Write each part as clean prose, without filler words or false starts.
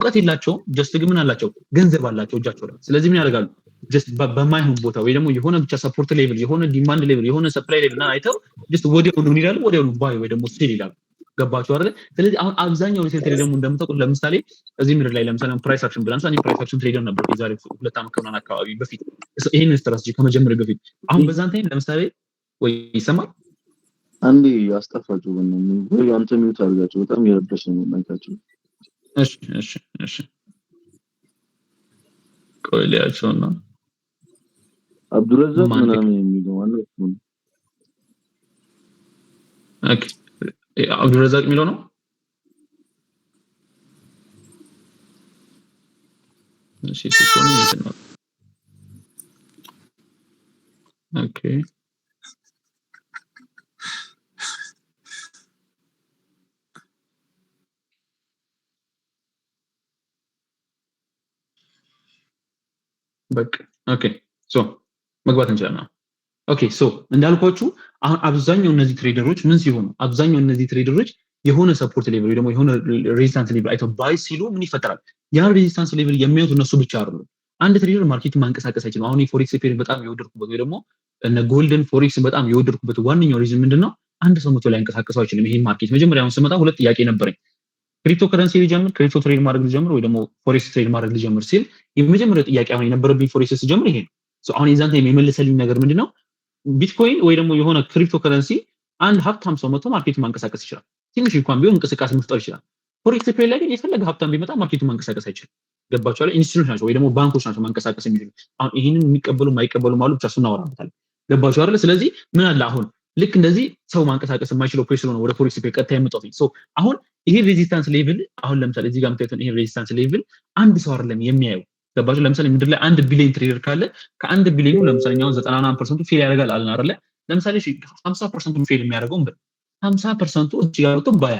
እውቀት የላቸውም ጀስት ግን ምን አላቸው ገንዘብ አላቸው እጃቸው ላይ ስለዚህ ምን ያደርጋሉ ጀስት በማይሆን ቦታ ወይ ደግሞ የሆነ ብቻ ሰፖርት ሌቭል የሆነ ዲማንድ ሌቭል የሆነ ሰፕላይ ሌቭል እና አይተው ጀስት ወዲያው ምን ይላሉ ወዲያው ባይ ወይ ደግሞ ሴል ይላሉ ገባችሁ አይደል ስለዚህ አሁን አብዛኛው ሪቴል ትሬደር ደግሞ እንደምታውቁት ለምሳሌ እዚህ ምድር ላይ ለምሳሌ ፕራይስ አክሽን ብላንስ አኒ ፕራይስ አክሽን ትሬደር ነበር የዛሬ 2 ዓመት ከምናምን አካባቢ በፊት ይሄን ስትራቴጂ ከመጀመሪያ በፊት አሁን በዛን ታይም ለምሳሌ ወይ ይሰማል አንዴ ያስጠፋችሁ ወይ አንተ ሚውት አድርጋችሁ በጣም ይረብሽ ነው ማይካችሁ እሺ ቆይላችሁና አብዱረዛቅ ምናምን የሚለው ማለት ነው ኦኬ አብዱረዛቅ የሚለው ነው እሺ ሲሆን ነው ኦኬ በቃ ኦኬ ሶ መግባት እንችላለን ኦኬ ሶ እንዳልኳችሁ አሁን አብዛኛው እነዚህ ትሬደሮች ምን ሲሆኑ አብዛኛው እነዚህ ትሬደሮች የሆነ ሰፖርት ሌቭል ወይ ደግሞ የሆነ ሬዚስታንስ ሌቭል አይተው ባይ ሲሉ ምን ይፈጠራል ያ ሬዚስታንስ ሌቭል የሚያዩት እነሱ ብቻ አይደሉም አንድ ትሬደር ማርኬት ማንቀሳቀስ አይችልም አሁን የፎሬክስ ፔር በጣም የወደድኩበት ወይ ደግሞ እነ ጎልደን ፎሬክስ በጣም የወደድኩበት ዋንኛው ሪዝን ምንድነው አንድ ሰው መቶ ላይ አንቀሳቀሰው አይችልም ይሄን ማርኬት መጀመሪያ አሁን ስመጣ ሁለት ጥያቄ ነበረኝ ክሪፕቶ ከረንሲ ሊጀምር ክሪፕቶ ትሬድ ማድረግ ሊጀምር ወይ ደግሞ ፎሬክስ ትሬድ ማድረግ ሊጀምር ሲል የመጀመሪያው ጥያቄ አሁን የነበረብኝ ፎሬክስ ሲጀምር ይሄ ነው ሶ አሁን የዛን ታይም የመለሰልኝ ነገር ምንድነው ቢትኮይን ወይ ደግሞ የሆነ ክሪፕቶ ከረንሲ አንድ ሀብታም ሰው መቶ ማርኬት ማንቀሳቀስ ይችላል ትንሽ እንኳን ቢሆን እንቅስቃሴ መፍጠር ይችላል ፎሬክስ ትሬድ ላይ ግን የፈለገ ሀብታም ቢመጣ ማርኬቱ ማንቀሳቀስ አይችልም ገባችሁ አይደል ኢንስቲትዩሽን ናቸው ወይ ደግሞ ባንኮች ናቸው ማንቀሳቀስ የሚችሉት አሁን ይሄንን የሚቀበሉ ማይቀበሉ ማለት ብቻ እሱን እናወራበታለን ገባችሁ አይደል ስለዚህ ምን አለ አሁን ልክ እንደዚህ ሰው ማንቀሳቀስ የማይችለው ፕሬስ ነው ወደ ፎሬክስ ትሬድ ቀጥታ የመጣው ሶ አሁን ይሄ ሬዚስታንስ ሌቭል አሁን ለምሳሌ እዚህ ጋር የምታዩት ይሄ ሬዚስታንስ ሌቭል አንድ ሰው አይደለም የሚያየው ገባችሁ ለምሳሌ ምድር ላይ 1 ቢሊዮን ትሬደር ካለ ከ1 ቢሊዮኑ ለምሳሌ አሁን 99% ፌል ያደርጋል አለን አይደለ ለምሳሌ 50% ፌል የሚያደርገው 50% እዚህ ጋር መጥቶ ባይ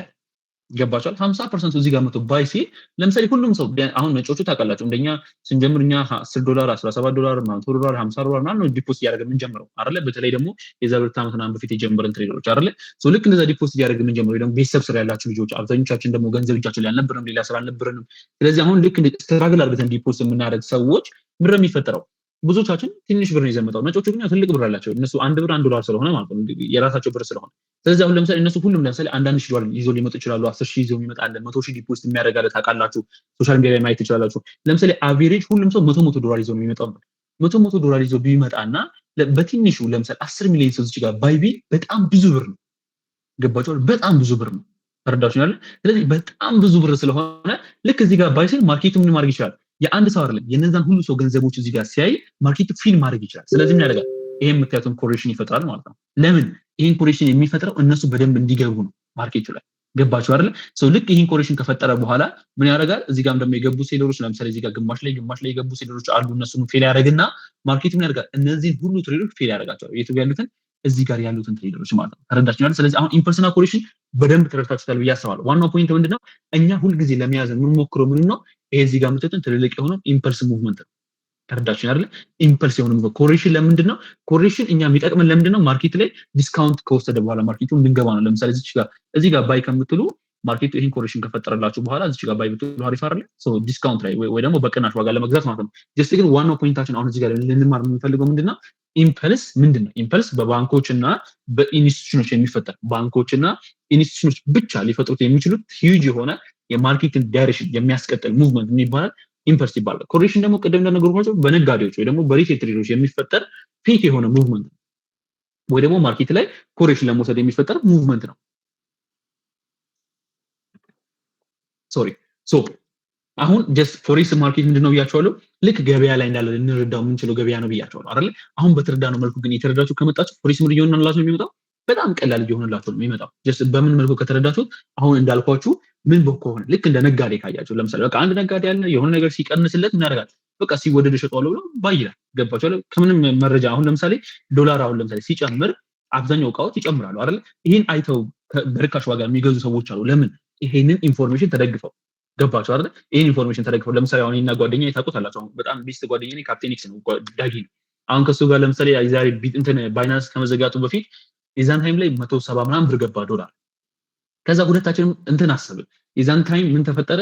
ገባችኋል 50% እዚህ ጋር መጥቶ ባይ ሲል ለምሳሌ ሁሉም ሰው አሁን ነጮቹ ታውቃላችሁ እንደኛ ስንጀምርኛ $10 $17 $100 $50 ማለት ነው ዲፖዚት ያደርገን የምንጀምረው አይደለ በተለይ ደግሞ የዛብርታ ዓመትና በፊት የጀመረን ትሬደሮች አይደለ ሶ ልክ እንደዛ ዲፖዚት ያደርገን የምንጀምረው ደግሞ ቤተሰብ ስራ ያላችሁ ልጆች አብዛኞቻችን ደግሞ ገንዘብ እጃችን ላይ አልነበረም ሌላ ስራ አልነበረንም ስለዚህ አሁን ልክ ስትራግል አድርገን ዲፖዚት የምናደርግ ሰዎች ምንድነው የሚፈጠረው ብዙዎቻችን ትንሽ ብር ነው ይዘመጣው ነጮቹ ግን ትልቅ ብር አላቸው እነሱ $1 $1 ስለሆነ ማለት ነው የራሳቸው ብር ስለሆነ ስለዚህ አሁን ለምሳሌ እነሱ ሁሉም ለምሳሌ $1,000 ይዞ ሊመጡ ይችላሉ 10,000 ይዞ ይመጣል 100,000 ዲፖዚት የሚያደርጋለ ታውቃላችሁ ሶሻል ሚዲያ ላይ ማየት ይችላልላችሁ ለምሳሌ አቨሬጅ ሁሉም ሰው $100 ይዞ ነው የሚመጣው $100 ይዞ ቢመጣና በትንሹ ለምሳሌ 10 ሚሊዮን ሰው እዚህ ጋር ባይቢ በጣም ብዙ ብር ነው ገባችሁ በጣም ብዙ ብር ነው ተረዳችኋል ስለዚህ በጣም ብዙ ብር ስለሆነ ልክ እዚህ ጋር ባይሰል ማርኬቱ ምን ማድረግ ይችላል የአንድ ሰው አይደለም የነዛን ሁሉ ሰው ገንዘቦች እዚህ ጋር ሲያይ ማርኬቱ ፊል ማድረግ ይችላል ስለዚህ ምን ያደርጋል ይሄን ምክንያቱም ኮሬክሽን ይፈጥራል ማለት ነው ለምን ይሄን ኮሬክሽን የሚፈጥረው እነሱ በደንብ እንዲገቡ ነው ማርኬቱ ላይ ገባችሁ አይደል ሶ ልክ ይሄን ኮሬክሽን ከፈጠረ በኋላ ምን ያደርጋል እዚህ ጋርም ደግሞ የገቡ ሴለሮች ለምሳሌ እዚህ ጋር ግማሽ ላይ የገቡ ሴለሮች አሉ እነሱን ፌል ያደርግና ማርኬቱ ምን ያደርጋል እነዚህን ሁሉ ትሬደሮች ፌል ያደርጋቸዋል የቱ ያሉትን እዚህ ጋር ያሉትን ትሬደሮች ማለት ነው ተረዳችኋል ስለዚህ አሁን ኢምፐርሰናል ኮሬክሽን በደንብ ተረድታችኋል ብዬ አስባለሁ ዋናው ፖይንት ምንድነው እኛ ሁሉ ጊዜ ለመያዝ ምን ሞክሮ ምን ነው ይሄ እዚህ ጋር የምትጠጡን ትልልቅ የሆነ ኢምፐልስ ሙቭመንት ነው ተረዳችኋል አይደል ኢምፐልስ የሆነ ኮሬክሽን ለምንድነው ኮሬክሽን እኛ የሚጠቅመን ለምንድነው ማርኬት ላይ ዲስካውንት ከወሰደ በኋላ ማርኬቱ እንድንገባ ነው ለምሳሌ እዚህ ጋር ባይ ከምትሉ ማርኬቱ ይሄን ኮሬክሽን ከፈጠረላችሁ በኋላ እዚህ ጋር ባይ ብትሉ አሪፍ አይደል ሶ ዲስካውንት ላይ ወይ ደግሞ በቅናሽ ዋጋ ለመግዛት ማለት ነው ጀስት ግን ዋናው ፖይንታችን አሁን እዚህ ጋር ልንማር የምንፈልገው ምንድነው ኢምፐልስ ምንድነው ኢምፐልስ በባንኮችና በኢንስቲትዩሽኖች የሚፈጠር ባንኮችና ኢንስቲትዩሽኖች ብቻ ሊፈጥሩት የሚችሉት ሂዩጅ የሆነ የማርኬቲንግ ዳይሬክሽን የሚያስቀጥል ሙቭመንት ምን ይባላል ኢምፐልስ ይባላል ኮሬክሽን ደግሞ ቀደም እንደነገርኳችሁ በነጋዴዎች ወይ ደግሞ በሪቴል ትሬደሮች የሚፈጠር ፊክ የሆነ ሙቭመንት ወይ ደግሞ ማርኬት ላይ ኮሬክሽን ለመውሰድ የሚፈጠር ሙቭመንት ነው ሶ አሁን ጀስት ፎሬክስ ማርኬት ምንድነው ብያችኋለሁ ልክ ገበያ ላይ እንዳለ እንረዳው የምንችለው ገበያ ነው ብያችኋለሁ አይደል አሁን በተረዳነው መልኩ ግን የተረዳችሁ ከመጣችሁ ፎሬክስ ምን ይሆንላችሁ የሚመጣው በጣም ቀላል ይሆንላችሁ ነው የሚመጣው ጀስት በምን መልኩ ከተረዳችሁት አሁን እንዳልኳችሁ ምን በከሆነ ልክ እንደ ነጋዴ ካያችሁ ለምሳሌ በቃ አንድ ነጋዴ ያለ የሆነ ነገር ሲቀንስለት ምን ያደርጋል በቃ ሲወደድ ሸጠዋለሁ ብሎ ባይላል ገባችሁ ከምንም መረጃ አሁን ለምሳሌ ዶላር አሁን ለምሳሌ ሲጨምር አብዛኛው እቃዎች ይጨምራሉ አይደል ይሄን አይተው በርካሽ ዋጋ የሚገዙ ሰዎች አሉ ለምን ይሄንን ኢንፎርሜሽን ተደግፈው ገባችሁ አይደል ይሄን ኢንፎርሜሽን ተደግፈው ለምሳሌ አሁን እና ጓደኛዬ ታውቁታላችሁ በጣም ቢስት ጓደኛዬ ካፕቴን ኤክስ ነው ዳጊ ነው አሁን ከሱ ጋር ለምሳሌ ዛሬ እንትን ባይናንስ ከመዘጋቱ በፊት የዛን ታይም ላይ 170 ምናምን ብር ገባ ዶላር ከዛ ሁለታችንም እንትን አሰብን የዛን ታይም ምን ተፈጠረ?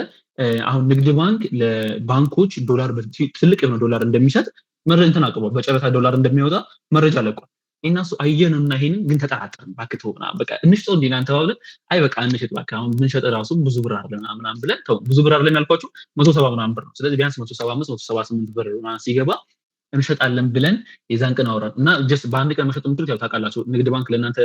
አሁን ንግድ ባንክ ለባንኮች ዶላር ትልቅ የሆነ ዶላር እንደሚሰጥ መረጃ አቅርቧል። በጨረታ ዶላር እንደሚወጣ መረጃ ለቋል። እና እሱ አየንና ይሄንን ግን ተጠራጠርን። እባክህ ተው ምናምን በቃ እንሽጠው እንዴ እናንተ ተባብለን አይ በቃ እንሽጥ እባክህ አሁን ብንሸጥ ራሱ ብዙ ብር አይደለም ምናምን ብለን ተው። ብዙ ብር አይደለም ያልኳችሁ 170 ምናምን ብር ነው። ስለዚህ ቢያንስ 175 178 ብር ምናምን ሲገባ እንሸጣለን ብለን የዛን ቀን አወራን እና ጀስት በአንድ ቀን መሸጥ የምትችሉት ያው ታውቃላችሁ፣ ንግድ ባንክ ለእናንተ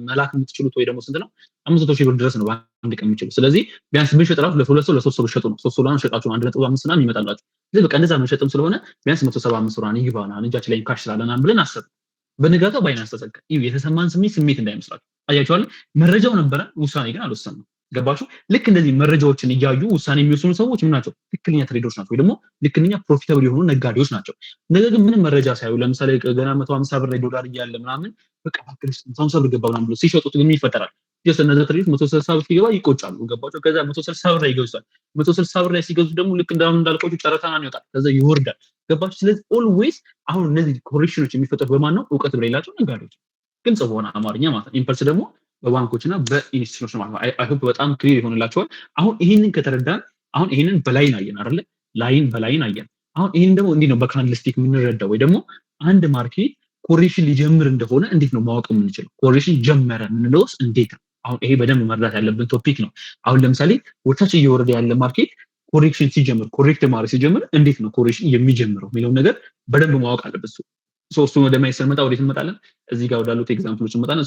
መላክ የምትችሉት ወይ ደግሞ ስንት ነው 500,000 ብር ድረስ ነው በአንድ ቀን የሚችሉ። ስለዚህ ቢያንስ ብንሸጥ ራሱ ለሁለት ሰው ለሶስት ሰው ሸጡ ነው 3 ዶላር ሸጣችሁ 1.5 ምናምን ይመጣላችሁ። ስለዚህ በቃ እንደዛ መሸጥም ስለሆነ ቢያንስ 175 ብር ይግባና እጃችን ላይ ካሽ ስላለና ብለን አሰብን። በንጋታው ባይናንስ ተዘጋ። የተሰማን ስሜት እንዳይመስላችሁ አያችኋል። መረጃው ነበረ፣ ውሳኔ ግን አልወሰንም። ገባችሁ? ልክ እንደዚህ መረጃዎችን እያዩ ውሳኔ የሚወስኑ ሰዎች ምን ናቸው? ትክክለኛ ትሬደሮች ናቸው፣ ወይ ደግሞ ልክኛ ፕሮፊታብል የሆኑ ነጋዴዎች ናቸው። ነገር ግን ምንም መረጃ ሳይሉ ለምሳሌ ገና 150 ብር ላይ ዶላር እያለ ምናምን በቃ ባክሪስ 150 ብር ገባ ምናምን ብሎ ሲሸጡት ግን ይፈጠራል። ጀስት እነዛ ትሬደሮች 160 ብር ሲገባ ይቆጫሉ። ገባችሁ? ከዛ 160 ብር ላይ ይገዙታል። 160 ብር ላይ ሲገዙ ደግሞ ልክ እንዳልኳችሁ ጨረታ ነው ይወጣል፣ ከዛ ይወርዳል። ገባችሁ? ስለዚህ ኦልዌይስ አሁን እነዚህ ኮሬክሽኖች የሚፈጠሩት በማን ነው? እውቀት በሌላቸው ነጋዴዎች። ግልጽ በሆነ አማርኛ ማለት ነው። ኢምፐልስ ደግሞ በባንኮችና በኢንስቲትዩሽን ማለት ነው። አይ ሆፕ በጣም ክሊር ይሆንላችኋል። አሁን ይሄንን ከተረዳን አሁን ይሄንን በላይን አየን አይደለ? በላይን አየን። አሁን ይሄንን ደግሞ እንዴት ነው በካንድልስቲክ የምንረዳው? ወይ ደግሞ አንድ ማርኬት ኮሬክሽን ሊጀምር እንደሆነ እንዴት ነው ማወቅ የምንችለው? ኮሬክሽን ጀመረ የምንለውስ እንዴት ነው? አሁን ይሄ በደንብ መረዳት ያለብን ቶፒክ ነው። አሁን ለምሳሌ ወርታች እየወረደ ያለ ማርኬት ኮሬክሽን ሲጀምር ኮሬክት ማድረግ ሲጀምር እንዴት ነው ኮሬክሽን የሚጀምረው የሚለው ነገር በደንብ ማወቅ አለበት። ሶስቱን ወደ ማየት ስንመጣ ወዴት እንመጣለን? እዚህ ጋር ወዳሉት ኤግዛምፕሎች እንመጣለን።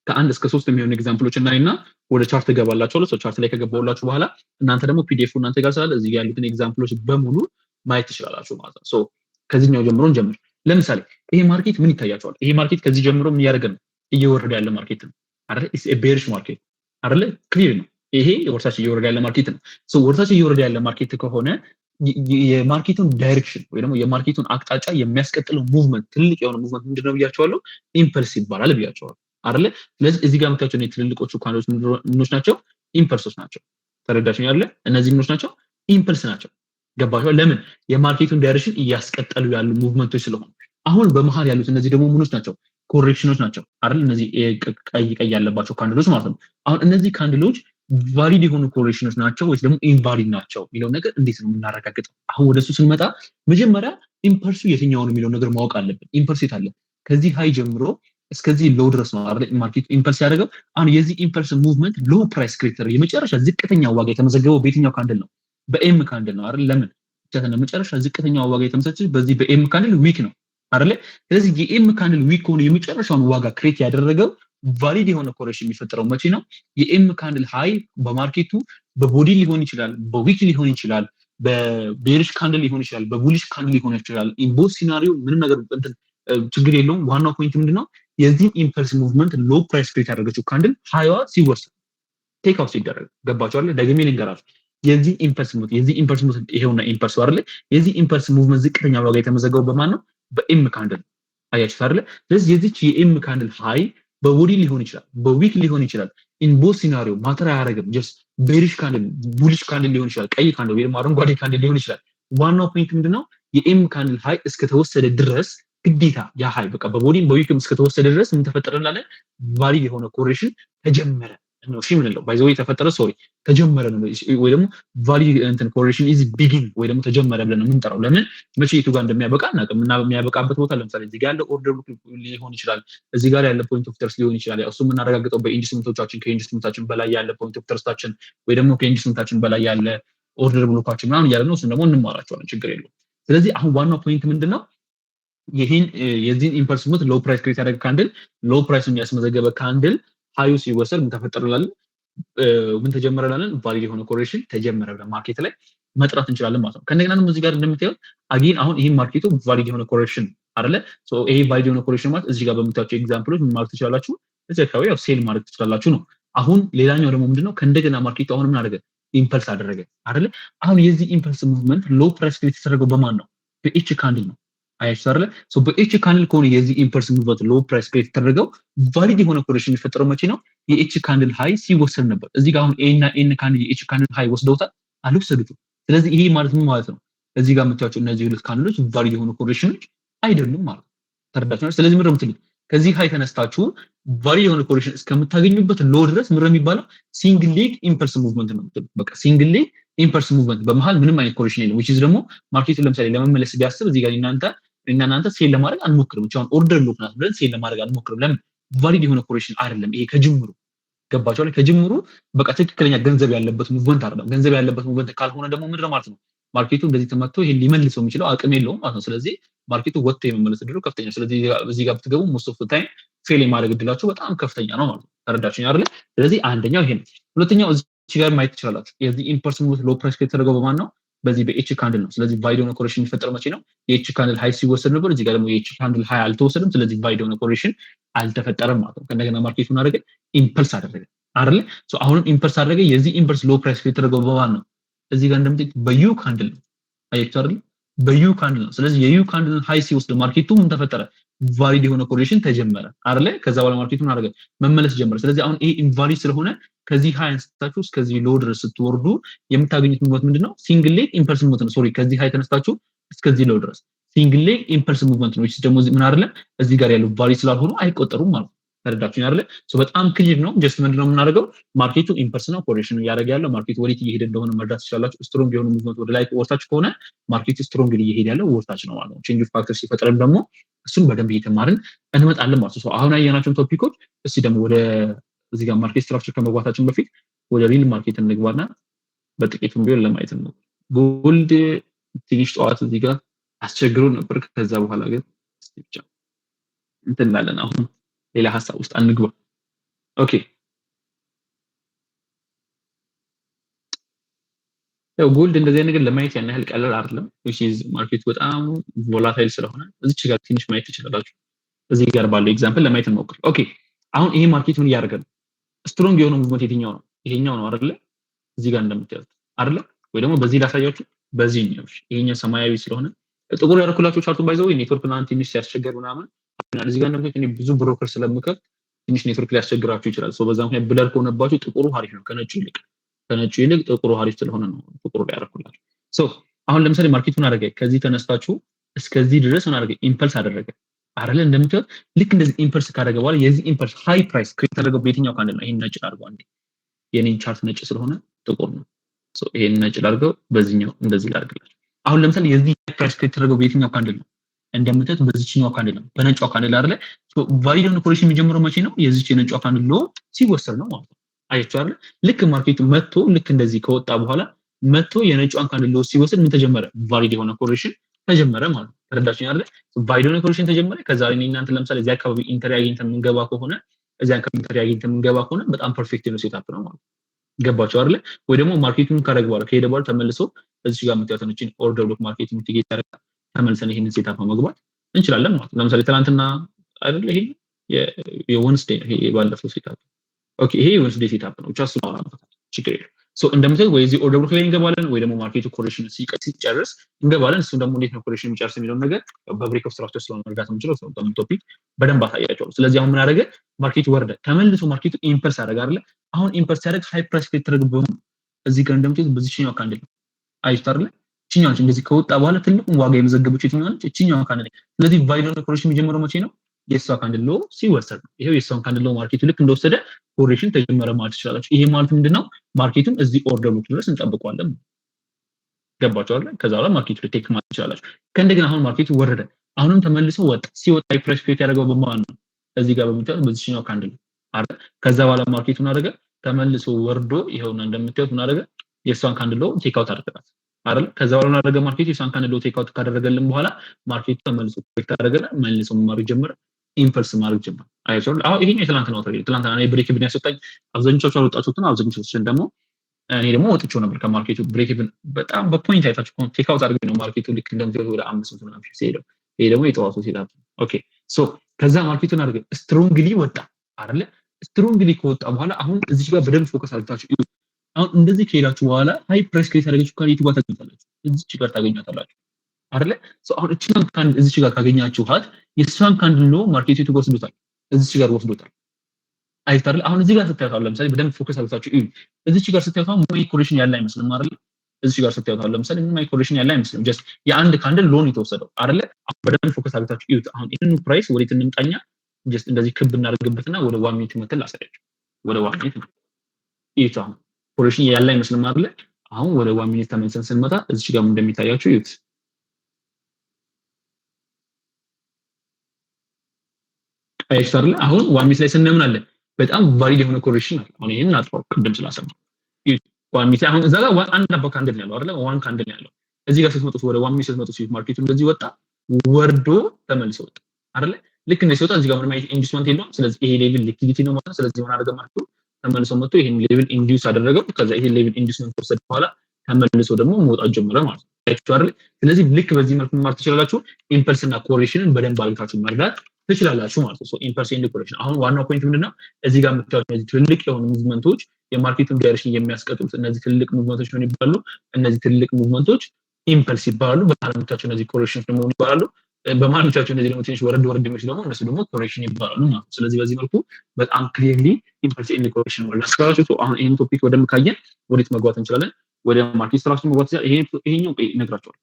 ከአንድ እስከ 3 የሚሆኑ ኤግዛምፕሎች እናይና ወደ ቻርት ገባላችኋለሁ። ቻርት ላይ ከገባሁላችሁ በኋላ እናንተ ደግሞ ፒዲኤፍ እናንተ ጋር ስላለ እዚህ ጋር ያሉትን ኤግዛምፕሎች በሙሉ ማየት ትችላላችሁ ማለት ነው። ከዚህኛው ጀምሮ እንጀምር። ለምሳሌ ይሄ ማርኬት ምን ይታያችኋል? ይሄ ማርኬት ከዚህ ጀምሮ ምን እያደረገ ነው? እየወረደ ያለ ማርኬት ነው አይደል? ኢትስ ኤ ቤሪሽ ማርኬት አይደል? ክሊር ነው። ይሄ ወርታች እየወረደ ያለ ማርኬት ነው። ወርታች እየወረደ ያለ ማርኬት ከሆነ የማርኬቱን ዳይሬክሽን ወይ ደግሞ የማርኬቱን አቅጣጫ የሚያስቀጥለው ሙቭመንት ትልቅ የሆነ ሙቭመንት ምንድነው ብያቸዋለሁ? ኢምፐልስ ይባላል ብያቸዋለሁ አይደለ? ስለዚህ እዚህ ጋር የምታዩቸው ነው ትልልቆቹ ካንዶች ምኖች ናቸው? ኢምፐልሶች ናቸው። ተረዳችኝ አይደለ? እነዚህ ምኖች ናቸው? ኢምፐልስ ናቸው። ገባችሁ? ለምን? የማርኬቱን ዳይሬክሽን እያስቀጠሉ ያሉ ሙቭመንቶች ስለሆኑ። አሁን በመሃል ያሉት እነዚህ ደግሞ ምኖች ናቸው? ኮሬክሽኖች ናቸው አይደል? እነዚህ ቀይ ያለባቸው ካንድሎች ማለት ነው። አሁን እነዚህ ካንድሎች ቫሊድ የሆኑ ኮሬክሽኖች ናቸው ወይስ ደግሞ ኢንቫሊድ ናቸው የሚለው ነገር እንዴት ነው የምናረጋግጠው? አሁን ወደሱ ስንመጣ መጀመሪያ ኢምፐልሱ የትኛው ነው የሚለው ነገር ማወቅ አለብን። ኢምፐልስ የት አለ? ከዚህ ሃይ ጀምሮ እስከዚህ ሎው ድረስ ነው አይደል ማርኬቱ ኢምፐልስ ያደረገው። አሁን የዚህ ኢምፐልስ ሙቭመንት ሎው ፕራይስ ክሬተር የመጨረሻ ዝቅተኛ ዋጋ የተመዘገበው በየትኛው ካንድል ነው? በኤም ካንድል ነው አይደል? ለምን? መጨረሻ ዝቅተኛ ዋጋ የተመዘገበው በዚህ በኤም ካንድል ዊክ ነው አይደል? ስለዚህ የኤም ካንድል ዊክ ከሆነ የመጨረሻውን ዋጋ ክሬት ያደረገው ቫሊድ የሆነ ኮሬክሽን የሚፈጠረው መቼ ነው? የኤም ካንድል ሃይ በማርኬቱ በቦዲ ሊሆን ይችላል፣ በዊክ ሊሆን ይችላል፣ በቤሪሽ ካንድል ሊሆን ይችላል፣ በቡሊሽ ካንድል ሊሆን ይችላል። ኢንቦዝ ሲናሪዮ ምንም ነገር ችግር የለውም። ዋናው ፖይንት ምንድነው? የዚህ ኢምፐልስ ሙቭመንት ሎ ፕራይስ ክሬት ያደረገችው ካንድል ሃይዋ ሲወሰድ ቴክ አውት ሲደረግ ገባችሁ አይደል? ደግሜ ልንገራችሁ። የዚህ ኢምፐልስ ሙቭመንት ይሄውና ኢምፐልስ አይደል? የዚህ ኢምፐልስ ሙቭመንት ዝቅተኛ ዋጋ የተመዘገበው በማን ነው? በኤም ካንድል። አያችሁ አይደል? ስለዚህ የዚች የኤም ካንድል ሃይ በቦዲ ሊሆን ይችላል፣ በዊክ ሊሆን ይችላል። ኢንቦዝ ሲናሪዮ ማተር አያደርግም። ጀስት ቤሪሽ ካንድል፣ ቡሊሽ ካንድል ሊሆን ይችላል፣ ቀይ ካንድል ወይም አረንጓዴ ካንድል ሊሆን ይችላል። ዋናው ፖይንት ምንድነው? የኤም ካንድል ሃይ እስከተወሰደ ድረስ ግዴታ ያ ሃይ በቃ በቦዲም በዊክም እስከተወሰደ ድረስ ምን ተፈጠረ እንላለን? ቫሊድ የሆነ ኮሬክሽን ተጀመረ ነው። እሺ ምን ነው ባይዘው የተፈጠረ ተጀመረ ነው ወይ ደግሞ ቫሊድ እንትን ኮሬክሽን ኢዝ ቢጊን ወይ ደግሞ ተጀመረ ብለን ነው የምንጠራው። ለምን መቼ የቱ ጋር እንደሚያበቃ እናውቅም። እና የሚያበቃበት ቦታ ለምሳሌ እዚህ ጋር ያለ ኦርደር ቡክ ሊሆን ይችላል፣ እዚህ ጋር ያለ ፖይንት ኦፍ ተርስ ሊሆን ይችላል። ያው እሱ የምናረጋግጠው በኢንቨስትመንቶቻችን ከኢንቨስትመንታችን በላይ ያለ ፖይንት ኦፍ ተርስታችን ወይ ደግሞ ከኢንቨስትመንታችን በላይ ያለ ኦርደር ብሎካችን ምናምን እያለ ነው። እሱን ደግሞ እንማራቸዋለን፣ ችግር የለውም። ስለዚህ አሁን ዋናው ፖይንት ምንድነው? ይሄን የዚህን ኢምፐልስ ሙቭመንት ሎ ፕራይስ ክሬት ያደረገ ካንድል ሎ ፕራይስን ያስመዘገበ ካንድል ሃዩ ሲወሰድ ምን ተፈጠረላለን? ምን ተጀመረላለን? ቫሊድ የሆነ ኮሬክሽን ተጀመረ ብለን ማርኬት ላይ መጥራት እንችላለን ማለት ነው። ከእንደገና ደግሞ እዚህ ጋር እንደምታዩት አጊን አሁን ይሄን ማርኬቱ ቫሊድ የሆነ ኮሬክሽን አይደለ? ይሄ ቫሊድ የሆነ ኮሬክሽን ማለት እዚህ ጋር በምታዩቸው ኤግዛምፕሎች ምን ማለት ትችላላችሁ? እዚህ አካባቢ ያው ሴል ማድረግ ትችላላችሁ ነው። አሁን ሌላኛው ደግሞ ምንድነው? ከእንደገና ማርኬቱ አሁን ምን አደረገ? ኢምፐልስ አደረገ አይደለ? አሁን የዚህ ኢምፐልስ ሙቭመንት ሎ ፕራይስ ክሬት የተደረገው በማን ነው? በኤች ካንድል ነው። አያችሁ አይደለ? በኤች ካንድል ከሆነ የዚህ ኢምፐልስ ሙቭመንት ሎ ፕራይስ ክሬት የተደረገው ቫሊድ የሆነ ኮሬክሽን የሚፈጠረው መቼ ነው? የኤች ካንድል ሃይ ሲወሰድ ነበር። እዚህ ጋር አሁን ኤ እና ኤን ካንድል የኤች ካንድል ሃይ ወስደውታል? አልወሰዱትም። ስለዚህ ይሄ ማለት ምን ማለት ነው? እዚህ ጋር የምታዩቸው እነዚህ ሁለት ካንድሎች ቫሊድ የሆኑ ኮሬክሽኖች አይደሉም ማለት ነው። ተረዳችሁ? ስለዚህ ምንድነው የምትሉት? ከዚህ ሃይ ተነስታችሁ ቫሪ የሆነ ኮሬክሽን እስከምታገኙበት ሎ ድረስ ምንድነው የሚባለው ሲንግል ሌግ ኢምፐልስ ሙቭመንት ነው። በቃ ሲንግል ሌግ ኢምፐልስ ሙቭመንት በመሃል ምንም አይነት ኮሬክሽን የለም። which is ደግሞ ማርኬቱን ለምሳሌ ለመመለስ ቢያስብ እዚህ ጋር እናንተ ሴል ለማድረግ አንሞክርም። ብቻውን ኦርደር ሎክ ናት ብለን ሴል ለማድረግ አንሞክርም። ለምን ቫሊድ የሆነ ኮሬክሽን አይደለም ይሄ ከጅምሩ ገባቸው ላይ ከጅምሩ በቃ ትክክለኛ ገንዘብ ያለበት ሙቭመንት አይደለም። ገንዘብ ያለበት ሙቭመንት ካልሆነ ደግሞ ምንድነው ማለት ነው ማርኬቱ እንደዚህ ተመትቶ ይሄን ሊመልሰው የሚችለው አቅም የለውም ማለት ነው። ስለዚህ ማርኬቱ ወጥቶ የመመለስ እድሉ ከፍተኛ። ስለዚህ እዚህ ጋር ብትገቡ most of the time ፌል የማድረግ እድላችሁ በጣም ከፍተኛ ነው ማለት ነው። ተረዳችሁኝ አይደል? ስለዚህ አንደኛው ይሄ ነው። ሁለተኛው እዚህ ጋር ማየት ትችላላችሁ። የዚህ ኢምፐልስ ሙቭመንት ሎ ፕራይስ የተደረገው በማን ነው? በዚህ በኤች ካንድል ነው። ስለዚህ ቫሊድ የሆነ ኮሬክሽን የሚፈጠር መቼ ነው? የኤች ካንድል ሃይ ሲወሰድ ነበር። እዚህ ጋር ደግሞ የኤች ካንድል ሃይ አልተወሰደም። ስለዚህ ቫሊድ የሆነ ኮሬክሽን አልተፈጠረም ማለት ነው። ከእንደገና ማርኬቱን አደረገ ኢምፐልስ አደረገ አይደል? ሶ አሁንም ኢምፐልስ አደረገ። የዚህ ኢምፐልስ ሎ ፕራይስ የተደረገው በማን ነው? እዚህ ጋር እንደምትይት በዩ ካንድል ነው። አያችሁ አይደል? በዩ ካንድል ነው። ስለዚህ የዩ ካንድል ሃይ ሲወስድ ማርኬቱ ምን ተፈጠረ? ቫሊድ የሆነ ኮሬክሽን ተጀመረ አይደል? ከዛ በኋላ ማርኬቱን አደረገ መመለስ ጀመረ። ስለዚህ አሁን ይሄ ኢንቫሊድ ስለሆነ ከዚህ ሃይ አንስታችሁ እስከዚህ ሎ ድረስ ስትወርዱ የምታገኙት ሙቭመንት ምንድነው? ሲንግል ሌግ ኢምፐልስ ሙቭመንት ነው። ሶሪ ከዚህ ሃይ ተነስታችሁ እስከዚህ ሎ ድረስ ሲንግል ሌግ ኢምፐልስ ሙቭመንት ነው። ደግሞ ምን አይደለም እዚህ ጋር ያለው ቫሊድ ስላልሆኑ አይቆጠሩም ማለት ነው። ተረዳችሁኝ አይደል? ሶ በጣም ክሊር ነው። ጀስት ምንድነው የምናደርገው? ማርኬቱ ኢምፐልስ ነው ኮሬክሽን እያደረገ ያለው ማርኬቱ ወዴት እየሄደ እንደሆነ መረዳት ትችላላችሁ። ስትሮንግ የሆነ ሙቭመንት ወደ ላይ ወርታች ከሆነ ማርኬቱ ስትሮንግ እየሄደ ያለው ወርታች ነው ማለት ነው። ቼንጅ ኦፍ ፋክተር ሲፈጠርም ደግሞ እሱን በደንብ እየተማርን እንመጣለን ማለት ነው። አሁን ያየናቸውን ቶፒኮች እስቲ ደግሞ ወደ እዚህ ጋር ማርኬት ስትራክቸር ከመግባታችን በፊት ወደ ሪል ማርኬት እንግባና በጥቂቱም ቢሆን ለማየት ነው። ጎልድ ትንሽ ጠዋት እዚህ ጋር አስቸግሮ ነበር። ከዛ በኋላ ግን ብቻ እንትን እንላለን። አሁን ሌላ ሐሳብ ውስጥ አንግባ። ኦኬ ያው ጎልድ እንደዚህ አይነት ነገር ለማየት ያን ያህል ቀላል አይደለም። which is ማርኬቱ በጣም ቮላታይል ስለሆነ እዚች ጋር ትንሽ ማየት ትችላላችሁ። እዚህ ጋር ባለው ኤግዛምፕል ለማየት እንሞክር። ኦኬ አሁን ይሄ ማርኬት ምን እያደረገ ነው? ስትሮንግ የሆነ ሙቭመንት የትኛው ነው? ይሄኛው ነው አይደለ? እዚህ ጋር እንደምታዩት አይደለ? ወይ ደግሞ በዚህ ላሳያችሁ። በዚህ ነው ይሄኛው ሰማያዊ ስለሆነ ጥቁር ያደረኩላችሁ ቻርቱ ባይዘው ኔትወርክ እና ትንሽ ሲያስቸግር ምናምን እዚህ ጋር እንደምታዩት እኔ ብዙ ብሮከር ስለምከፍት ትንሽ ኔትወርክ ሊያስቸግራችሁ ይችላል። ሶ በዛ ምክንያት ብለር ከሆነባችሁ ጥቁሩ አሪፍ ነው ከነጩ ይልቅ ጥቁሩ አሪፍ ስለሆነ ነው ጥቁሩ ላይ ያደረኩላችሁ። ሶ አሁን ለምሳሌ ማርኬቱን አደረገ ከዚህ ተነስታችሁ እስከዚህ ድረስ ምን አደረገ? ኢምፐልስ አደረገ አይደለ? እንደምታዩት ልክ እንደዚህ ኢምፐልስ ካደረገ በኋላ የዚህ ኢምፐልስ ሃይ ፕራይስ ክሬት ተደረገው በየትኛው ካንድል ነው? ይሄን ነጭ አድርገው አንዴ የኔን ቻርት ነጭ ስለሆነ ጥቁር ነው። ሶ ይሄን ነጭ አድርገው በዚህኛው እንደዚህ ላድርግላችሁ። አሁን ለምሳሌ የዚህ ፕራይስ ክሬት ተደረገው በየትኛው ካንድል ነው? እንደምታዩት በዚህኛው ካንድል ነው፣ በነጭው ካንድል አይደለ? ሶ ቫሊድ የሆነ ኮሬክሽን የሚጀምረው መቼ ነው? የዚህች የነጭው ካንድል ሎ ሲወሰድ ነው ማለት ነው። አያችሁ አይደል? ልክ ማርኬቱ መጥቶ ልክ እንደዚህ ከወጣ በኋላ መጥቶ የነጭዋን ካንድል ሎ ሲወሰድ ምን ተጀመረ? ቫሊድ የሆነ ኮሬክሽን ተጀመረ ማለት ነው። ተረዳችሁኝ አይደል? ቫሊድ የሆነ ኮሬክሽን ተጀመረ። ከዛ ላይ እናንተ ለምሳሌ እዚህ አካባቢ ኢንተሪ አግኝተን የምንገባ ከሆነ እዚህ አካባቢ ኢንተሪ አግኝተን የምንገባ ከሆነ በጣም ፐርፌክት ነው ሴትአፕ ነው ማለት ነው። ገባችሁ አይደል? ወይ ደግሞ ማርኬቱን ካደረገ በኋላ ከሄደ በኋላ ተመልሶ እዚህ ጋር የምታዩት ነጭ ኦርደር ብሎክ ማርኬት ሚቲጌት ያደርጋል። ተመልሰን ይሄንን ሴትአፕ መግባት እንችላለን ማለት ነው። ለምሳሌ ትናንትና አይደል ይሄ የዌንስዴይ ይሄ ባለፈው ሴትአፕ ኦኬ፣ ይሄ የዌንስዴይ ሴትአፕ ነው። ቻስ ነው ችግር የለም። ሶ እንደምታዩት ወይ እዚህ ኦርደር ብሎክ ላይ እንገባለን ወይ ደግሞ ማርኬቱ ኮሬክሽን ሲጨርስ እንገባለን። እሱ ደግሞ እንዴት ነው ኮሬክሽን የሚጨርስ የሚለው ነገር በብሬክ ኦፍ ስትራክቸር ስለሆነ መርዳት የምንችለው ሰው በምን ቶፒክ በደንብ አሳያቸዋለሁ። ስለዚህ አሁን ምን አደረገ? ማርኬቱ ወረደ፣ ተመልሶ ማርኬቱ ኢምፐልስ አደረገ አይደለ? አሁን ኢምፐልስ ሲያደርግ ሃይ ፕራይስ የተደረገው እዚህ ጋር እንደምታዩት በዚህኛው ካንድል ነው። አይታችሁ አይደለ? እቺኛው እንደዚህ ከወጣ በኋላ ትልቁን ዋጋ የመዘገበችው የትኛው ነች? እቺኛው ካንድል። ስለዚህ ቫሊድ ኮሬክሽን የሚጀምረው መቼ ነው? የሷ ካንድል ሎ ሲወሰድ ነው። ይሄው የሷን ካንድል ሎ ማርኬቱ ልክ እንደወሰደ ኮሬክሽን ተጀመረ ማለት ይችላል። ይሄ ማለት ምንድነው? ማርኬቱን እዚህ ኦርደር ቡክ ድረስ እንጠብቀዋለን። ገባችሁ አይደል? ከዛ በኋላ ማርኬቱ ቴክ ማለት ይችላል። ከእንደገና አሁን ማርኬቱ ወረደ፣ አሁንም ተመልሶ ወጣ። ሲወጣ ፕራይስ ክሬት ያደረገው በማን ነው? እዚህ ጋር በምታዩት በዚህኛው ካንድል አይደል? ከዛ በኋላ ማርኬቱን አደረገ፣ ተመልሶ ወርዶ ይሄውና እንደምታዩት ምን አደረገ? የሷን ካንድል ሎ ቴክ አውት አደረጋት አይደል? ከዛ በኋላ አደረገ ማርኬቱ የሷን ካንድል ሎ ቴክ አውት ካደረገልን በኋላ ማርኬቱ ተመልሶ ኮሬክት አደረገና መልሶ ማድረግ ጀመረ፣ ኢምፐልስ ማድረግ ጀመረ። አይቻው አሁን ይሄኛው የትላንትና ነው ታዲያ ትላንትና እኔ ብሬክ ኢቭን ያሰጣኝ አብዛኞቻችሁ አልወጣችሁትን አብዛኞቻችሁ ደግሞ እኔ ደግሞ ወጥቼው ነበር ከማርኬቱ ብሬክ ኢቭን በጣም በፖይንት አይታችሁ ቴክ አውት አድርገን ነው ማርኬቱ ልክ እንደምትወጣ ወደ 500 ምናምን ሲሄደው ይሄ ደግሞ የጠዋቱ ሲላል። ኦኬ ሶ ከዛ ማርኬቱን አድርገ ስትሮንግሊ ወጣ አይደለ? ስትሮንግሊ ከወጣ በኋላ አሁን እዚህ ጋር በደንብ ፎከስ አድርጋችሁ አሁን እንደዚህ ከሄዳችሁ በኋላ ሃይ ፕራይስ ክሬት ያደረገችው ካን ዩቲዩብ ታገኙታላችሁ፣ እዚህ ጋር ታገኙታላችሁ አይደለ? ሶ አሁን እቺን ካንድ እዚህ ጋር ካገኛችኋት የሷን ካንድል ሎ ማርኬቱ ተወስዶታል፣ እዚህ ጋር ወስዶታል። አይታል አሁን እዚህ ጋር ስታዩት ለምሳሌ በደንብ ፎከስ አድርጋችሁ እዩ። እዚህ ጋር ስታዩት ምንም ኮሬክሽን ያለ አይመስልም አይደል? እዚህ ጋር ስታዩት ለምሳሌ ምንም ኮሬክሽን ያለ አይመስልም። ጀስት የአንድ ካንድል ሎን የተወሰደው አይደለ? በደንብ ፎከስ አድርጋችሁ እዩ። አሁን ይሄንን ፕራይስ ወዴት እንምጣኛ? ጀስት እንደዚህ ክብ እናደርግበትና ወደ 1 ሚኒት መተን ላሳያችሁ። ወደ 1 ሚኒት እዩት። አሁን ኮሬክሽን ያለ አይመስልም አይደል? አሁን ወደ 1 ሚኒት ተመልሰን ስንመጣ እዚህ ጋር እንደሚታያችሁ እዩት። አይታችሁ አይደል? አሁን 1 ሚኒት ላይ ስንምን አለ በጣም ቫሊድ የሆነ ኮሬክሽን አለ። አሁን ይሄን አጥፋው ቅድም ስላሰማው እዩት። 1 ሚኒት አሁን እዛ ጋር አንድ አባ ካንድል ያለው አይደል? 1 ካንድል ያለው እዚህ ጋር ስትመጡ ወደ 1 ሚኒት ስትመጡ ሲት ማርኬቱ እንደዚህ ወጣ ወርዶ ተመልሶ ወጣ አይደል? ልክ እንደዚህ ሲወጣ እዚህ ጋር ምንም አይነት ኢንዲስመንት የለውም። ስለዚህ ይሄ ሌቭል ሊኩዊዲቲ ነው ማለት ነው። ስለዚህ ምን አደረገ ማለት ነው? ተመልሶ መጥቶ ይሄን ሌቭል ኢንዲዩስ አደረገው። ከዛ ይሄ ሌቭል ኢንዲስመንት ወሰደ በኋላ ተመልሶ ደግሞ መውጣት ጀመረ ማለት ነው። አይታችሁ አይደል? ስለዚህ ልክ በዚህ መልኩ ማለት ትችላላችሁ። ኢምፐልስ እና ኮሬክሽንን በደንብ አድርጋችሁ መርዳት ትችላላችሁ ማለት ነው። ሶ ኢምፐልስ ኤንድ ኮሬክሽን አሁን ዋናው ፖይንት ምንድነው? እዚህ ጋር የምታዩት እነዚህ ትልልቅ የሆኑ ሙቭመንቶች የማርኬቱን ዳይሬክሽን የሚያስቀጥሉት እነዚህ ትልልቅ ሙቭመንቶች ምን ይባላሉ? እነዚህ ትልልቅ ሙቭመንቶች ኢምፐልስ ይባላሉ። በማለምታቸው እነዚህ ኮሬክሽንስ ደግሞ ይባላሉ። በማለምታቸው እነዚህ ደግሞ ትንሽ ወረድ የሚሉ ደግሞ እነሱ ደግሞ ኮሬክሽን ይባላሉ ማለት ነው። ስለዚህ በዚህ መልኩ በጣም ክሊርሊ ኢምፐልስ ኤንድ ኮሬክሽን ማለት ነው። አሁን ይሄን ቶፒክ ወደም ካየን ወዴት መግባት እንችላለን? ወደ ማርኬት ስትራክቸር መግባት ይችላል። ይሄኛው ነግራችኋል።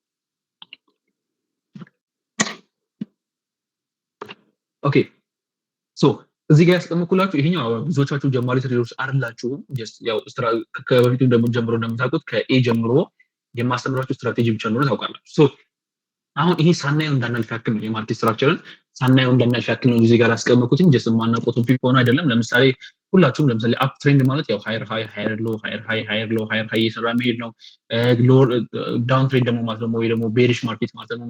ኦኬ ሶ እዚህ ጋር ያስቀምኩላችሁ ይሄኛው ብዙዎቻችሁ ጀማሪ ትሬደሮች አይደላችሁም። ጀስት ያው ከበፊቱ ጀምሮ እንደምታውቁት ከኤ ጀምሮ የማስተምራችሁ ስትራቴጂ ብቻ እንደሆነ ታውቃላችሁ። ሶ አሁን ይሄ ሳናየው እንዳናልፍ ያክል ነው የማርኬት ስትራክቸርን ሳናየው እንዳናልፍ ያክል ነው እዚህ ጋር ያስቀምኩት እንጂ ጀስት ማናውቀው ቶፒክ ሆነ አይደለም። ለምሳሌ ሁላችሁም ለምሳሌ አፕ ትሬንድ ማለት ያው ሃየር ሃይ ሃየር ሎ ሃየር ሃይ ሃየር ሎ ሃየር ሃይ እየሰራ መሄድ ነው። ሎወር ዳውን ትሬንድ ደግሞ ማለት ነው ወይ ደግሞ ቤሪሽ ማርኬት ማለት ነው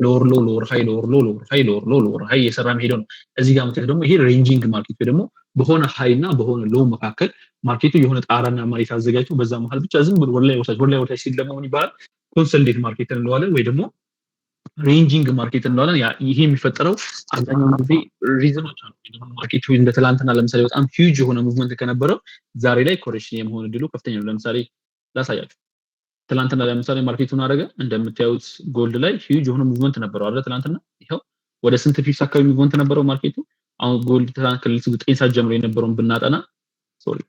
ሎወር ሎ ሎወር ሃይ ሎወር ሎ ሎወር ሃይ ሎወር ሎ ሎወር ሃይ እየሰራ መሄድ ነው። እዚህ ጋር ማለት ደግሞ ይሄ ሬንጂንግ ማርኬት ወይ ደግሞ በሆነ ሃይ እና በሆነ ሎ መካከል ማርኬቱ የሆነ ጣራና መሬት አዘጋጅቶ በዛ መሃል ብቻ ዝም ብሎ ወደ ላይ ወታች ሲል ደግሞ ምን ይባላል? ኮንሶሊዴት ማርኬት እንለዋለን ወይ ደግሞ ሬንጂንግ ማርኬት እንለዋለን። ይሄ የሚፈጠረው አብዛኛውን ጊዜ ሪዝኖች አሉ። ማርኬቱ እንደ ትላንትና ለምሳሌ በጣም ሂውጅ የሆነ ሙቭመንት ከነበረው ዛሬ ላይ ኮሬክሽን የመሆን እድሉ ከፍተኛ ነው። ለምሳሌ ላሳያችሁ። ትላንትና ለምሳሌ ማርኬቱን አደረገ እንደምታዩት ጎልድ ላይ ሂውጅ የሆነ ሙቭመንት ነበረው አይደል? ትላንትና ይሄው ወደ ስንት ፒፕስ አካባቢ ሙቭመንት ነበረው ማርኬቱ። አሁን ጎልድ ትላንት ከሌሊቱ 9 ሰዓት ጀምሮ የነበረውን ብናጠና ሶሪ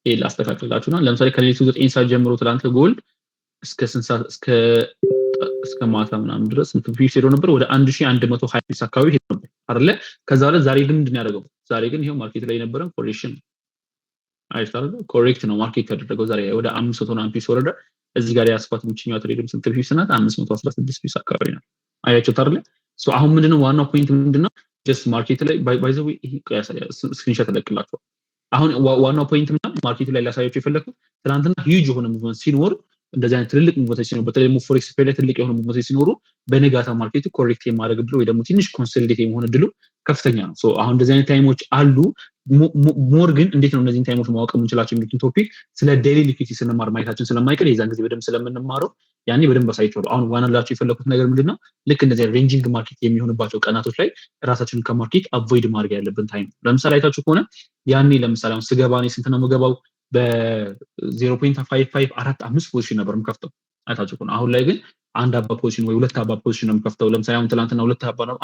ይሄ ላስተካክላችሁና ለምሳሌ ከሌሊቱ 9 ሰዓት ጀምሮ ትላንት ጎልድ እስከ ስንት ሰዓት እስከ ማታ ምናምን ድረስ ስንት ፒፕስ ሄዶ ነበር? ወደ 1120 ፒፕስ አካባቢ ሄዶ ነበር አይደለ? ከዛ በኋላ ዛሬ ግን ምንድን ያደረገው? ዛሬ ግን ይሄው ማርኬት ላይ የነበረን ኮሬክሽን አይታረገ ኮሬክት ነው ማርኬት ያደረገው ዛሬ ወደ 500 ፒፕስ ወረደ። እዚህ ጋር ያስፋት ምንጭኛው ትሬድም ስንት ፒፕስ ናት? 516 ፒፕስ አካባቢ ነው። አያችሁት አይደለ? ሶ አሁን ምንድነው ዋናው ፖይንት ምንድነው? ጀስት ማርኬት ላይ ባይ ዘ ዌይ ይሄ ስክሪንሾት ተለቅላችኋል። አሁን ዋናው ፖይንት ምንድነው? ማርኬት ላይ ላሳያችሁ የፈለኩት ትናንትና ሂውጅ የሆነ ሙቭመንት ሲኖር እንደዚህ አይነት ትልልቅ ሙቭመንቶች ሲኖሩ በተለይ ደግሞ ፎሬክስ ፔር ላይ ትልቅ የሆነ ሙቭመንቶች ሲኖሩ በነጋታ ማርኬቱ ኮሬክት የማድረግ እድሉ ወይ ደግሞ ትንሽ ኮንሶሊዴት የመሆን እድሉ ከፍተኛ ነው። ሶ አሁን እንደዚህ አይነት ታይሞች አሉ። ሞር ግን እንዴት ነው እነዚህን ታይሞች ማወቅ የምንችላቸው የሚሉትን ቶፒክ ስለ ዴይሊ ሊኩዊዲቲ ስንማር ማየታችን ስለማይቀር የዛን ጊዜ በደንብ ስለምንማረው ያኔ በደንብ አሳይቻለሁ። አሁን ዋናላችሁ የፈለኩት ነገር ምንድነው? ልክ እንደዚህ ሬንጂንግ ማርኬት የሚሆንባቸው ቀናቶች ላይ ራሳችንን ከማርኬት አቮይድ ማድረግ ያለብን ታይም። ለምሳሌ አይታችሁ ከሆነ ያኔ ለምሳሌ አሁን ስገባ እኔ ስንት ነው የምገባው? በ0.5545 ፖዚሽን ነበር የምከፍተው አይታችሁ ከሆነ። አሁን ላይ ግን አንድ አባ ፖዚሽን ወይ ሁለት አባ ፖዚሽን ነው የምከፍተው። ለምሳሌ አሁን ትናንትና ሁለት አባ ነው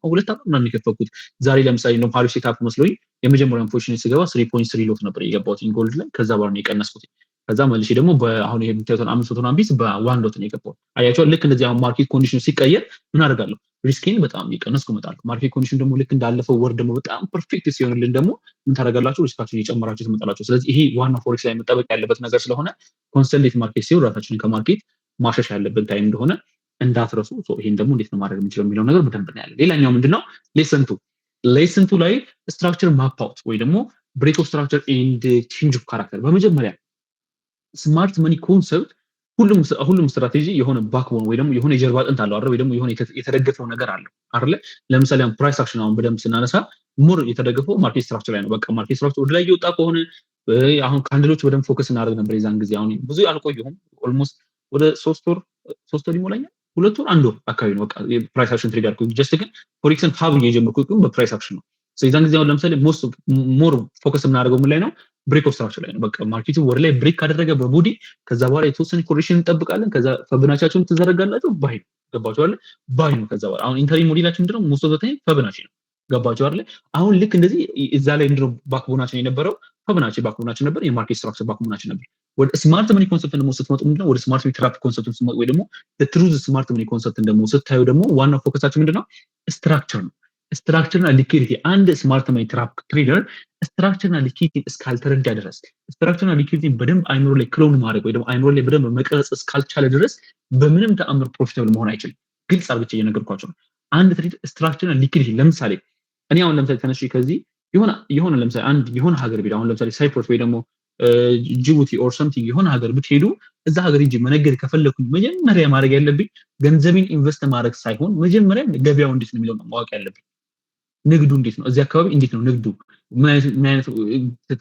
ሁለት አባ ነው የከፈትኩት። ዛሬ ለምሳሌ ነው ፓሪስ ሴታፕ መስሎኝ የመጀመሪያውን ፖዚሽን ሲገባ 3.3 ሎት ነበር የገባሁት ጎልድ ላይ። ከዛ በኋላ ነው የቀነስኩት። ከዛ መልሼ ደግሞ አሁን ይሄ የምታዩትን 500 ፒፕስ በ1 ሎት ነው የገባሁት። አያችሁ ልክ እንደዚህ አሁን ማርኬት ኮንዲሽን ሲቀየር ምን አደርጋለሁ? ሪስኬን በጣም እየቀነስኩ እመጣለሁ። ማርኬት ኮንዲሽን ደግሞ ልክ እንዳለፈው ወር ደግሞ በጣም ፐርፌክት ሲሆንልን ደግሞ ምን ታደርጋላችሁ? ሪስካችሁን እየጨመራችሁ ትመጣላችሁ። ስለዚህ ይሄ ዋና ፎሬክስ ላይ መጠበቅ ያለበት ነገር ስለሆነ ኮንሶሊዴት ማርኬት ሲሆን ራሳችንን ከማርኬት ማሸሽ ያለብን ታይም እንደሆነ እንዳትረሱ። ይሄን ደግሞ እንዴት ነው ማድረግ የምንችለው የሚለው ነገር በደንብ ነው ያለ። ሌላኛው ምንድነው? ሌሰን 2 ላይ ስትራክቸር ማፕ አውት ወይ ደግሞ ብሬክ ኦፍ ስትራክቸር ኤንድ ቼንጅ ኦፍ ካራክተር። በመጀመሪያ ስማርት መኒ ኮንሰፕት ሁሉም ስትራቴጂ የሆነ ባክቦን ወይ ደግሞ የሆነ የጀርባ አጥንት አለው አይደል? ወይ ደግሞ የሆነ የተደገፈው ነገር አለው አይደል? ለምሳሌ አሁን ፕራይስ አክሽን አሁን በደንብ ስናነሳ ሞር የተደገፈው ማርኬት ስትራክቸር ላይ ነው። በቃ ማርኬት ስትራክቸር ወደ ላይ እየወጣ ከሆነ አሁን ካንድሎች በደንብ ፎከስ እናደርግ ነበር የዛን ጊዜ። አሁን ብዙ አልቆየሁም። ኦልሞስት ወደ 3 ወር ይሞላኛል። 2 ወር 1 ወር አካባቢ ነው በቃ የፕራይስ አክሽን ትሬድ ያልኩት። ጀስት ግን ፎሬክስን ሀብ እየጀመርኩት ግን በፕራይስ አክሽን ነው። የዛን ጊዜ አሁን ለምሳሌ ሞር ፎከስ የምናደርገው ምን ላይ ነው? ብሬክ ኦፍ ስትራክቸር ላይ ነው። በቃ ማርኬቱ ወደ ላይ ብሬክ ካደረገ በቦዲ ከዛ በኋላ የተወሰነ ኮሬክሽን እንጠብቃለን። ከዛ ፈብናቻቸውን ትዘረጋላችሁ። ባይ ነው ገባችሁ አይደል? ባይ ነው። ከዛ በኋላ አሁን ኢንተሪ ሞዴላችን ምንድነው? ሞስት ኦፍ ዘ ታይም ፈብናቺ ነው። ገባችሁ አይደል? አሁን ልክ እንደዚህ እዛ ላይ ምንድነው ባክቦናችን የነበረው ፊቦናቺ ባክቦናችን ነበር፣ የማርኬት ስትራክቸር ባክቦናችን ነበር። ወደ ስማርት መኒ ኮንሰፕት ደግሞ ስትመጡ ምንድነው ወደ ስማርት መኒ ትራፕ ኮንሰፕት ስትመጡ ወይ ደግሞ ትሩዝ ስማርት መኒ ኮንሰፕት ደግሞ ስታዩ ደግሞ ዋናው ፎከሳችን ምንድነው ስትራክቸር ነው። ስትራክቸርና ሊኩዊዲቲ አንድ ስማርት መኒ ትራፕ ትሬደር ስትራክቸርና ሊኩዊዲቲ እስካልተረዳ ድረስ ስትራክቸርና ሊኩዊዲቲ በደንብ አይምሮ ላይ ክሎን ማድረግ ወይ ደግሞ አይምሮ ላይ በደንብ መቀረጽ እስካልቻለ ድረስ በምንም ተአምር ፕሮፊታብል መሆን አይችልም። ግልጽ አድርጌ እየነገርኳቸው ነው። አንድ ትሬደር ስትራክቸርና ሊኩዊዲቲ ለምሳሌ እኔ አሁን ለምሳሌ ተነሽ ከዚህ የሆነ ለምሳሌ አንድ የሆነ ሀገር ቢሄድ አሁን ለምሳሌ ሳይፕረስ ወይ ደግሞ ጅቡቲ ኦር ሰምቲንግ የሆነ ሀገር ብትሄዱ እዛ ሀገር እንጂ መነገድ ከፈለኩኝ መጀመሪያ ማድረግ ያለብኝ ገንዘቤን ኢንቨስት ማድረግ ሳይሆን መጀመሪያ ገበያው እንዴት ነው የሚለው ማወቅ ያለብኝ። ንግዱ እንዴት ነው፣ እዚህ አካባቢ እንዴት ነው ንግዱ፣ ምን አይነት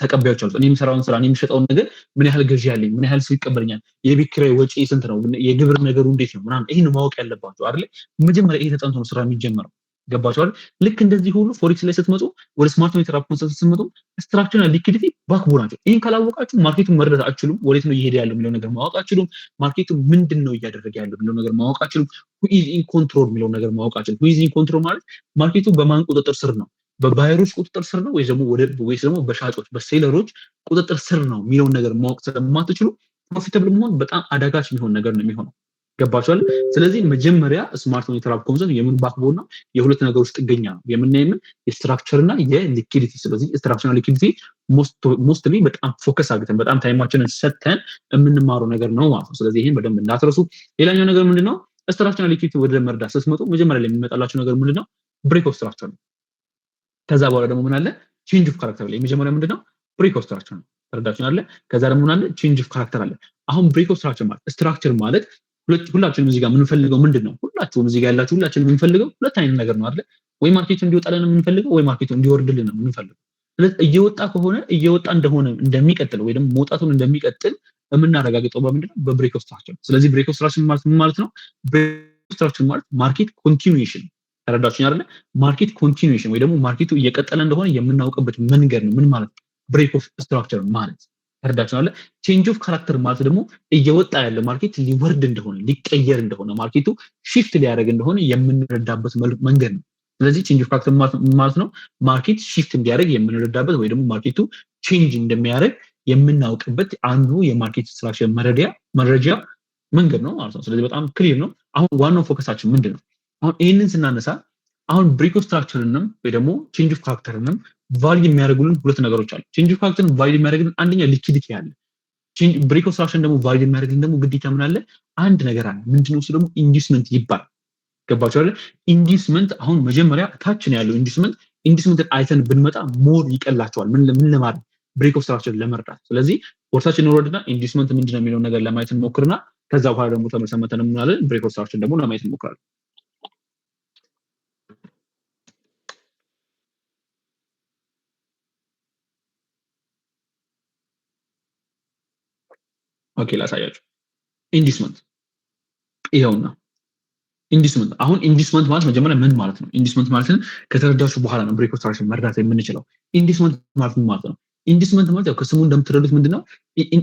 ተቀባዮች አሉት፣ እኔ የምሰራውን ስራ እኔ የምሸጠውን ነገር ምን ያህል ገዢ ያለኝ፣ ምን ያህል ሰው ይቀበለኛል፣ የቤት ኪራይ ወጪ ስንት ነው፣ የግብር ነገሩ እንዴት ነው ምናምን ይሄን ማወቅ ያለባችሁ አይደል? መጀመሪያ ይሄ ተጠንቶ ነው ስራ የሚጀምረው። ገባችሁ አይደል? ልክ እንደዚህ ሁሉ ፎሬክስ ላይ ስትመጡ ወደ ስማርት መኒ ትራፕ ኮንሰፕት ስትመጡ ስትራክቸርና ሊኩዊዲቲ ባክቦን ናቸው። ይሄን ካላወቃችሁ ማርኬቱን መረዳት አትችሉም። ወዴት ነው እየሄደ ያለው የሚለው ነገር ማወቅ አትችሉም። ማርኬቱ ምንድን ነው እያደረገ ያለው የሚለው ነገር ማወቅ አትችሉም። who is in control የሚለው ነገር ማወቅ አትችሉም። who is in control ማለት ማርኬቱ በማን ቁጥጥር ስር ነው? በባየሮች ቁጥጥር ስር ነው ወይስ ደግሞ በሻጮች በሴለሮች ቁጥጥር ስር ነው የሚለው ነገር ማወቅ ስለማትችሉ ፕሮፊታብል መሆን በጣም አዳጋች የሚሆን ነገር ነው የሚሆነው። ገባችኋል? ስለዚህ መጀመሪያ ስማርት መኒ ትራፕ ኮንሰፕት የምን ባክቦንና የሁለት ነገሮች ጥገኛ ነው የምናየው የስትራክቸርና የሊኩዊዲቲ። ስለዚህ ስትራክቸርና ሊኩዊዲቲ ሞስትሊ በጣም ፎከስ አድርገን በጣም ታይማችንን ሰጥተን የምንማረው ነገር ነው ማለት ነው። ስለዚህ ይሄን በደንብ እንዳትረሱ። ሌላኛው ነገር ምንድነው? ስትራክቸርና ሊኩዊዲቲ ወደ መርዳት ስትመጡ መጀመሪያ ላይ የሚመጣላችሁ ነገር ምንድነው? ብሬክ ኦፍ ስትራክቸር ነው። ከዛ በኋላ ደግሞ ምን አለ? ቼንጅ ኦፍ ካራክተር ላይ የመጀመሪያ ምንድነው? ብሬክ ኦፍ ስትራክቸር ነው። ተረዳችሁን አለ? ከዛ ደግሞ ምን አለ? ቼንጅ ኦፍ ካራክተር አለ። አሁን ብሬክ ኦፍ ስትራክቸር ማለት ስትራክቸር ማለት ሁላችንም እዚህ ጋር የምንፈልገው ምንድነው? ሁላችሁም እዚህ ጋር ያላችሁ ሁላችንም የምንፈልገው ሁለት አይነት ነገር ነው አይደል? ወይ ማርኬቱ እንዲወጣልን የምንፈልገው ወይ ማርኬቱ እንዲወርድልን ነው የምንፈልገው። ስለዚህ እየወጣ ከሆነ እየወጣ እንደሆነ እንደሚቀጥል ወይ ደግሞ መውጣቱን እንደሚቀጥል የምናረጋግጠው በምንድነው? በብሬክ ኦፍ ስትራክቸር። ስለዚህ ብሬክ ኦፍ ስትራክቸር ማለት ምን ማለት ነው? ብሬክ ኦፍ ስትራክቸር ማለት ማርኬት ኮንቲኒዩዌሽን። ተረዳችሁኝ አይደል? ማርኬት ኮንቲኒዩዌሽን ወይ ደግሞ ማርኬቱ እየቀጠለ እንደሆነ የምናውቅበት መንገድ ነው። ምን ማለት ብሬክ ኦፍ ስትራክቸር ማለት ተረዳችኋል? ቼንጅ ኦፍ ካራክተር ማለት ደግሞ እየወጣ ያለ ማርኬት ሊወርድ እንደሆነ ሊቀየር እንደሆነ ማርኬቱ ሺፍት ሊያደርግ እንደሆነ የምንረዳበት መንገድ ነው። ስለዚህ ቼንጅ ኦፍ ካራክተር ማለት ነው ማርኬት ሺፍት እንዲያደርግ የምንረዳበት ወይ ደግሞ ማርኬቱ ቼንጅ እንደሚያደርግ የምናውቅበት አንዱ የማርኬት ስትራክቸር መረጃ መንገድ ነው ማለት ነው። ስለዚህ በጣም ክሊር ነው። አሁን ዋናው ፎከሳችን ምንድነው? አሁን ይሄንን ስናነሳ አሁን ብሬክ ኦፍ ስትራክቸርንም ወይ ደግሞ ቼንጅ ኦፍ ካራክተርንም ቫልዩ የሚያደርጉልን ሁለት ነገሮች አሉ። ቼንጅ ኦፍ ካራክተርን ቫልዩ የሚያደርግልን አንደኛ ሊኩዊዲቲ አለ። ብሬክ ኦፍ ስትራክቸርን ደግሞ ቫልዩ የሚያደርግልን ደግሞ ግዴታ ምን አለ? አንድ ነገር አለ። ምንድነው እሱ ደግሞ ኢንዱስመንት ይባላል። ገባችሁ አይደል? ኢንዱስመንት አሁን መጀመሪያ ታች ነው ያለው ኢንዱስመንትን አይተን ብንመጣ ሞር ይቀላቸዋል። ምን ለማድረግ ብሬክ ኦፍ ስትራክቸር ለመርዳት። ስለዚህ ወርታችን ወርድና ኢንዱስመንት ምንድነው የሚለው ነገር ለማየት እንሞክርና ከዛ በኋላ ደግሞ ተመልሰን መተን እንላለን ብሬክ ኦፍ ስትራክቸር ደግሞ ለማየት እንሞክራለን። ኦኬ ላሳያችሁ። ኢንዱስመንት ይሄውና ኢንዱስመንት። አሁን ኢንዱስመንት ማለት መጀመሪያ ምን ማለት ነው? ኢንዱስመንት ማለት ከተረዳችሁ በኋላ ነው ብሬክ ኦፍ ስትራክቸር መርዳት የምንችለው። ኢንዱስመንት ማለት ምን ማለት ነው? ኢንዱስመንት ማለት ያው ከስሙ እንደምትረዱት ምንድነው?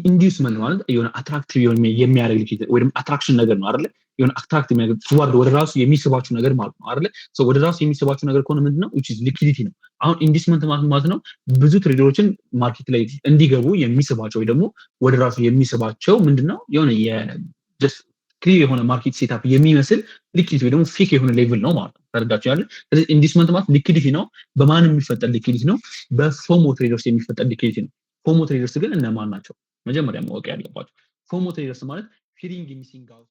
ኢንዱስመንት ማለት የሆነ አትራክቲቭ የሚያደርግ ሊኩዊዲቲ ወይ ደግሞ አትራክሽን ነገር ነው አይደል? የሆነ አትራክት የሚያደርግ ትዋርድ ወደ ራሱ የሚስባችሁ ነገር ማለት ነው አይደል? ሶ ወደ ራሱ የሚስባችሁ ነገር ከሆነ ምንድነው? which is liquidity ነው። አሁን ኢንዱስመንት ማለት ነው ብዙ ትሬደሮችን ማርኬት ላይ እንዲገቡ የሚስባቸው ወይ ደግሞ ወደ ራሱ የሚስባቸው ምንድነው? የሆነ የጀስት ክሊር የሆነ ማርኬት ሴትአፕ የሚመስል ሊኩዊዲቲ ወይ ደግሞ ፌክ የሆነ ሌቭል ነው ማለት ነው። ተረዳችሁ አይደል? ስለዚህ ኢንዱስመንት ማለት ሊኩዊዲቲ ነው። በማን የሚፈጠር ሊኩዊዲቲ ነው? በፎሞ ትሬደርስ የሚፈጠር ሊኩዊዲቲ ነው። ፎሞ ትሬደርስ ግን እነማን ናቸው? መጀመሪያ ማወቅ ያለባቸው ፎሞ ትሬደርስ ማለት ፊሪንግ ሚሲንግ አውት